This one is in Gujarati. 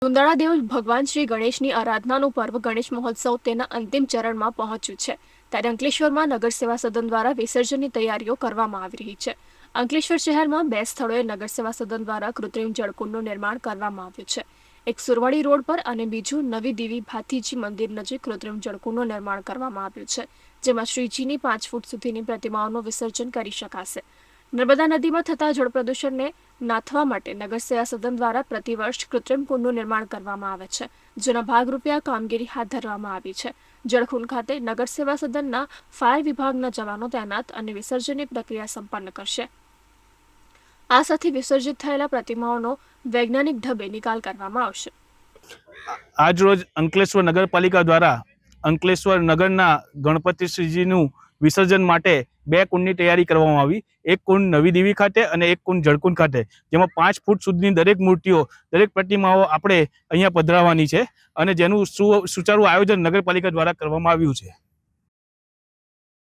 દુંદાળા દેવ ભગવાન શ્રી ગણેશની આરાધનાનું પર્વ ગણેશ મહોત્સવ તેના અંતિમ ચરણમાં પહોંચ્યું છે ત્યારે અંકલેશ્વરમાં નગર સેવા સદન દ્વારા વિસર્જનની તૈયારીઓ કરવામાં આવી રહી છે। અંકલેશ્વર શહેરમાં 2 સ્થળોએ નગર સેવા સદન દ્વારા કૃત્રિમ જળકુંડનું નિર્માણ કરવામાં આવ્યું છે। એક સુરવાડી રોડ પર અને બીજું નવી દેવી ભાતીજી મંદિર નજીક કૃત્રિમ જળકુંડનું નિર્માણ કરવામાં આવ્યું છે, જેમાં શ્રીજીની 5 ફૂટ સુધીની પ્રતિમાઓનું વિસર્જન કરી શકાશે। નર્મદા નદીમાં થતા જળ પ્રદૂષણને નાથવા માટે નગર સેવા સદન દ્વારા પ્રતિવર્ષ કૃત્રિમ કુંડનું નિર્માણ કરવામાં આવે છે, જેના ભાગરૂપે આ કામગીરી હાથ ધરવામાં આવી છે। જળકુંડ ખાતે નગર સેવા સદનના ફાયર વિભાગના જવાનો તૈનાત અને વિસર્જનની પ્રક્રિયા સંપન્ન કરશે। આ સાથે વિસર્જિત થયેલા પ્રતિમાઓનો વૈજ્ઞાનિક ઢબે નિકાલ કરવામાં આવશે। આજ રોજ અંકલેશ્વર નગરપાલિકા દ્વારા અંકલેશ્વર નગરના ગણપતિ શ્રીજીનું વિસર્જન માટે 2 કુંડની તૈયારી કરવામાં આવી। એક કુંડ નવી દેવી ખાતે અને એક કુંડ જળકુંડ ખાતે, જેમાં 5 ફૂટ સુધીની દરેક મૂર્તિઓ, દરેક પ્રતિમાઓ આપણે અહીંયા પધરાવવાની છે અને જેનું સુચારું આયોજન નગરપાલિકા દ્વારા કરવામાં આવ્યું છે।